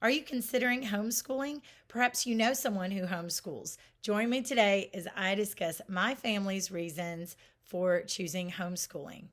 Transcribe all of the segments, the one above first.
Are you considering homeschooling? Perhaps you know someone who homeschools. Join me today as I discuss my family's reasons for choosing homeschooling.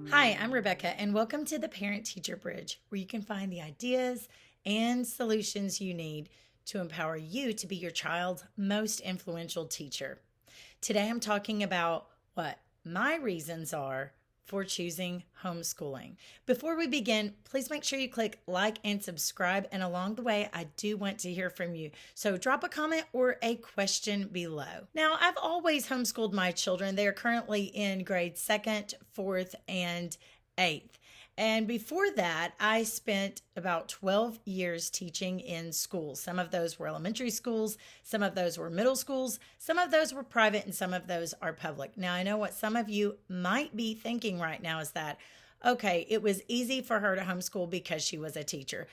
Hi, I'm Rebecca, and welcome to the Parent Teacher Bridge, where you can find the ideas and solutions you need to empower you to be your child's most influential teacher. Today, I'm talking about what my reasons are for choosing homeschooling. Before we begin, please make sure you click like and subscribe. And along the way, I do want to hear from you. So drop a comment or a question below. Now, I've always homeschooled my children. They are currently in grade 2nd, 4th, and 8th. And before that, I spent about 12 years teaching in schools. Some of those were elementary schools, some of those were middle schools, some of those were private, and some of those are public. Now, I know what some of you might be thinking right now is that, okay, it was easy for her to homeschool because she was a teacher.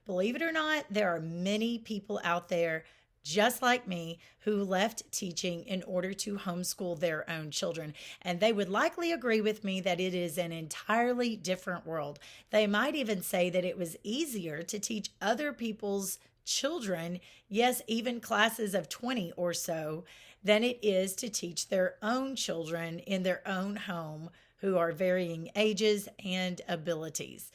Believe it or not, there are many people out there just like me who left teaching in order to homeschool their own children. And they would likely agree with me that it is an entirely different world. They might even say that it was easier to teach other people's children, yes, even classes of 20 or so, than it is to teach their own children in their own home who are varying ages and abilities.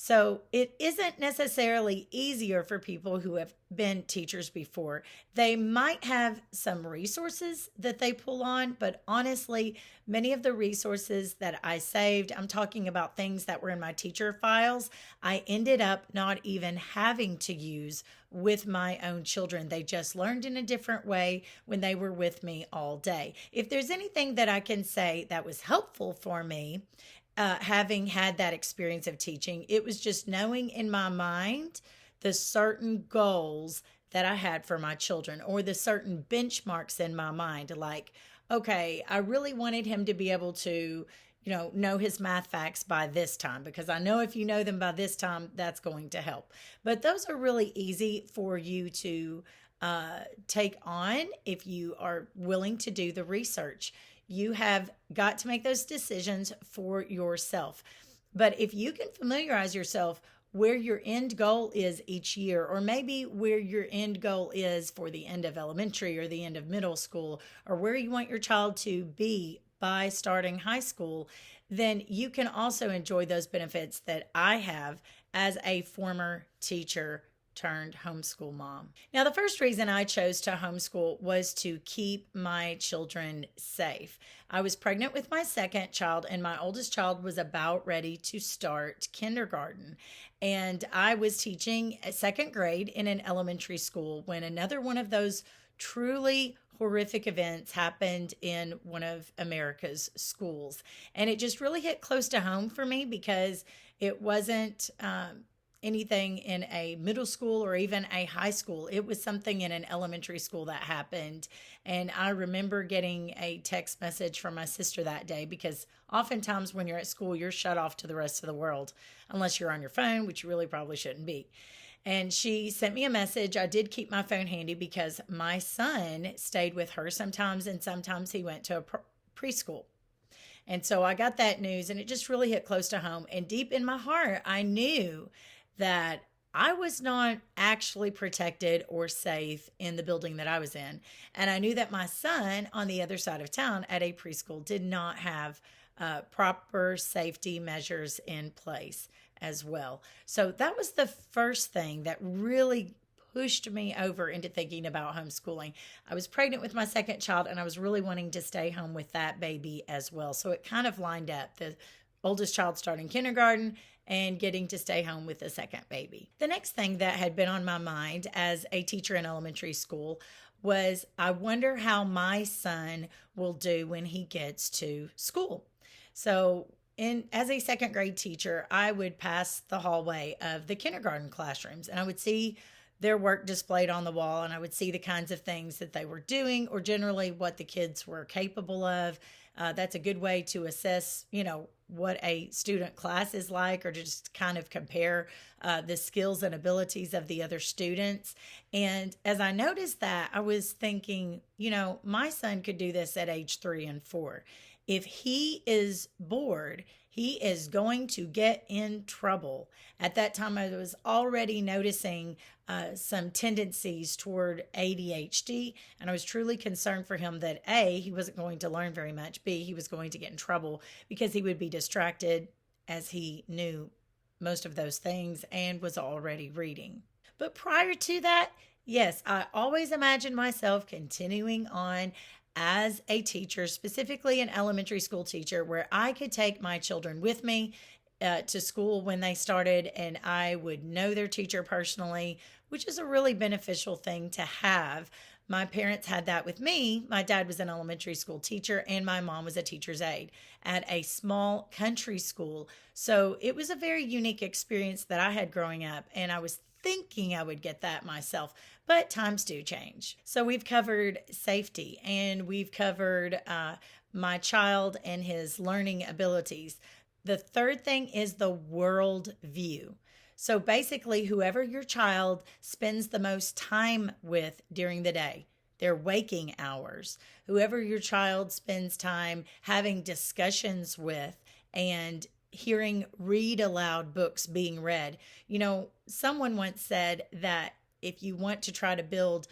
So it isn't necessarily easier for people who have been teachers before. They might have some resources that they pull on, but honestly, many of the resources that I saved, I'm talking about things that were in my teacher files, I ended up not even having to use with my own children. They just learned in a different way when they were with me all day. If there's anything that I can say that was helpful for me, having had that experience of teaching, it was just knowing in my mind the certain goals that I had for my children or the certain benchmarks in my mind. Like, okay, I really wanted him to be able to, know his math facts by this time, because I know if you know them by this time, that's going to help. But those are really easy for you to take on if you are willing to do the research. You have got to make those decisions for yourself. But if you can familiarize yourself where your end goal is each year, or maybe where your end goal is for the end of elementary or the end of middle school, or where you want your child to be by starting high school, then you can also enjoy those benefits that I have as a former teacher turned homeschool mom. Now, the first reason I chose to homeschool was to keep my children safe. I was pregnant with my second child, and my oldest child was about ready to start kindergarten. And I was teaching second grade in an elementary school when another one of those truly horrific events happened in one of America's schools. And it just really hit close to home for me because it wasn't anything in a middle school or even a high school. It was something in an elementary school that happened. And I remember getting a text message from my sister that day, because oftentimes when you're at school, you're shut off to the rest of the world, unless you're on your phone, which you really probably shouldn't be. And she sent me a message. I did keep my phone handy because my son stayed with her sometimes, and sometimes he went to a preschool. And so I got that news, and it just really hit close to home. And deep in my heart, I knew that I was not actually protected or safe in the building that I was in. And I knew that my son on the other side of town at a preschool did not have proper safety measures in place as well. So that was the first thing that really pushed me over into thinking about homeschooling. I was pregnant with my second child, and I was really wanting to stay home with that baby as well. So it kind of lined up. The oldest child starting kindergarten and getting to stay home with the second baby. The next thing that had been on my mind as a teacher in elementary school was, I wonder how my son will do when he gets to school. So as a second grade teacher, I would pass the hallway of the kindergarten classrooms, and I would see their work displayed on the wall, and I would see the kinds of things that they were doing, or generally what the kids were capable of. That's a good way to assess, what a student class is like, or to just kind of compare the skills and abilities of the other students. And as I noticed that, I was thinking, my son could do this at age 3 and 4. If he is bored, he is going to get in trouble. At that time, I was already noticing some tendencies toward ADHD, and I was truly concerned for him that A, he wasn't going to learn very much, B, he was going to get in trouble because he would be distracted as he knew most of those things and was already reading. But prior to that, yes, I always imagined myself continuing on as a teacher, specifically an elementary school teacher, where I could take my children with me to school when they started, and I would know their teacher personally, which is a really beneficial thing to have. My parents had that with me. My dad was an elementary school teacher, and my mom was a teacher's aide at a small country school. So it was a very unique experience that I had growing up, and I was thinking I would get that myself, but times do change. So we've covered safety, and we've covered my child and his learning abilities. The third thing is the world view. So basically, whoever your child spends the most time with during the day, their waking hours, whoever your child spends time having discussions with and hearing read aloud books being read. You know, someone once said that if you want to try to build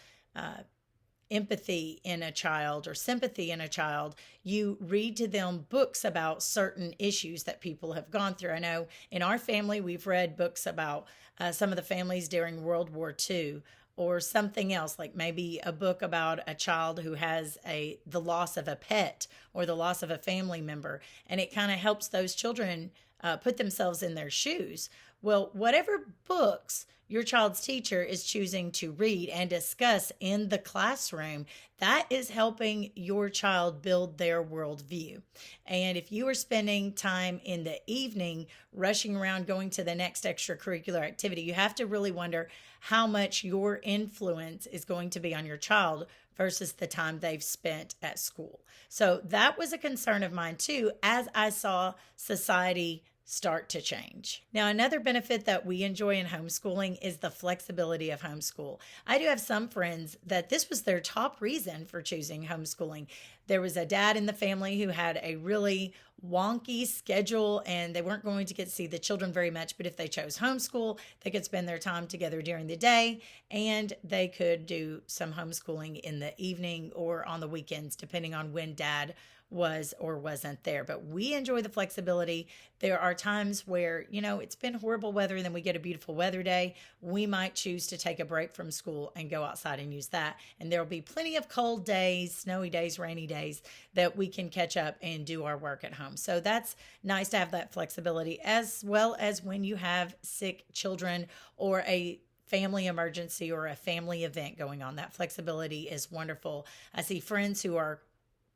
empathy in a child or sympathy in a child, you read to them books about certain issues that people have gone through. I know in our family, we've read books about some of the families during World War II, or something else, like maybe a book about a child who has the loss of a pet or the loss of a family member. And it kind of helps those children put themselves in their shoes. Well, whatever books your child's teacher is choosing to read and discuss in the classroom, that is helping your child build their worldview. And if you are spending time in the evening rushing around going to the next extracurricular activity, you have to really wonder how much your influence is going to be on your child versus the time they've spent at school. So that was a concern of mine too, as I saw society start to change. Now, another benefit that we enjoy in homeschooling is the flexibility of homeschool. I do have some friends that this was their top reason for choosing homeschooling. There was a dad in the family who had a really wonky schedule and they weren't going to get to see the children very much, but if they chose homeschool, they could spend their time together during the day and they could do some homeschooling in the evening or on the weekends, depending on when dad was or wasn't there. But we enjoy the flexibility. There are times where, you know, it's been horrible weather and then we get a beautiful weather day. We might choose to take a break from school and go outside and use that. And there will be plenty of cold days, snowy days, rainy days that we can catch up and do our work at home. So that's nice to have that flexibility, as well as when you have sick children or a family emergency or a family event going on. That flexibility is wonderful. I see friends who are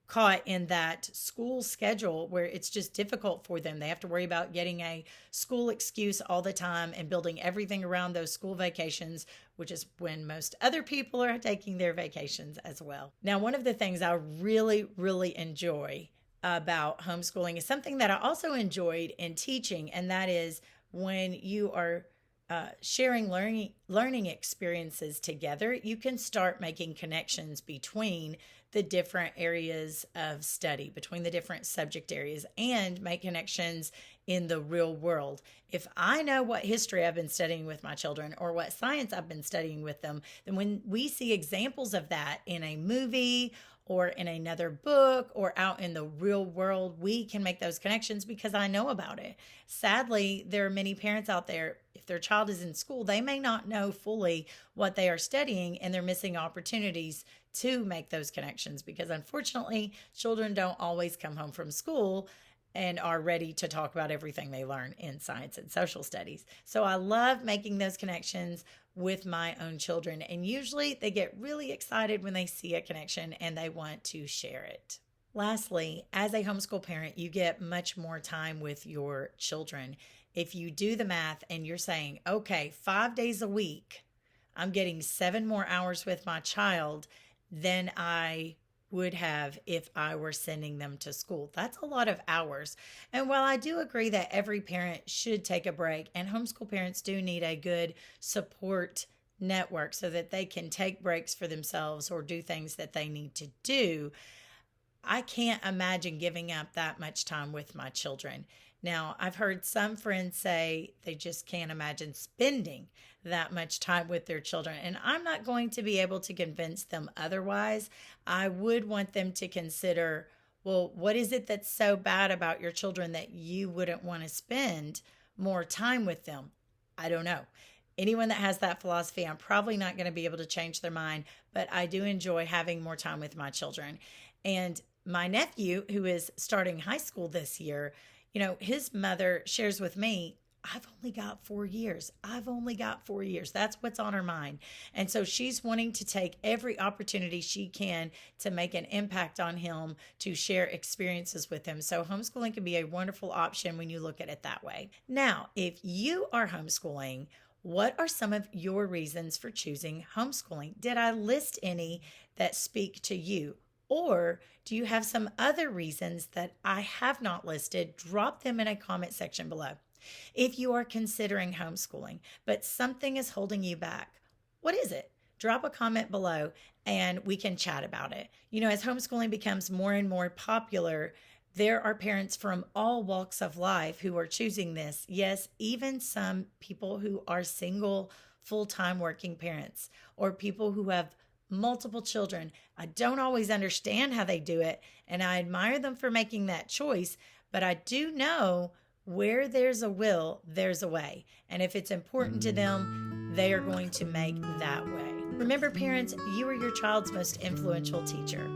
caught in that school schedule where it's just difficult for them. They have to worry about getting a school excuse all the time and building everything around those school vacations, which is when most other people are taking their vacations as well. Now, one of the things I really, really enjoy about homeschooling is something that I also enjoyed in teaching, and that is when you are sharing learning experiences together, you can start making connections between the different areas of study, between the different subject areas, and make connections in the real world. If I know what history I've been studying with my children or what science I've been studying with them, then when we see examples of that in a movie or in another book or out in the real world, we can make those connections because I know about it. Sadly, there are many parents out there, if their child is in school, they may not know fully what they are studying and they're missing opportunities to make those connections because unfortunately, children don't always come home from school and are ready to talk about everything they learn in science and social studies. So I love making those connections with my own children. And usually they get really excited when they see a connection and they want to share it. Lastly, as a homeschool parent, you get much more time with your children. If you do the math and you're saying, okay, 5 days a week, I'm getting 7 more hours with my child than I would have if I were sending them to school. That's a lot of hours. And while I do agree that every parent should take a break, and homeschool parents do need a good support network so that they can take breaks for themselves or do things that they need to do, I can't imagine giving up that much time with my children. Now, I've heard some friends say they just can't imagine spending that much time with their children, and I'm not going to be able to convince them otherwise. I would want them to consider, well, what is it that's so bad about your children that you wouldn't want to spend more time with them? I don't know. Anyone that has that philosophy, I'm probably not going to be able to change their mind, but I do enjoy having more time with my children. And my nephew, who is starting high school this year, his mother shares with me, I've only got 4 years. I've only got 4 years. That's what's on her mind. And so she's wanting to take every opportunity she can to make an impact on him, to share experiences with him. So homeschooling can be a wonderful option when you look at it that way. Now, if you are homeschooling, what are some of your reasons for choosing homeschooling? Did I list any that speak to you? Or do you have some other reasons that I have not listed? Drop them in a comment section below. If you are considering homeschooling, but something is holding you back, what is it? Drop a comment below and we can chat about it. As homeschooling becomes more and more popular, there are parents from all walks of life who are choosing this. Yes, even some people who are single, full-time working parents, or people who have multiple children. I don't always understand how they do it, and I admire them for making that choice, but I do know where there's a will, there's a way. And if it's important to them, they are going to make that way. Remember, parents, you are your child's most influential teacher.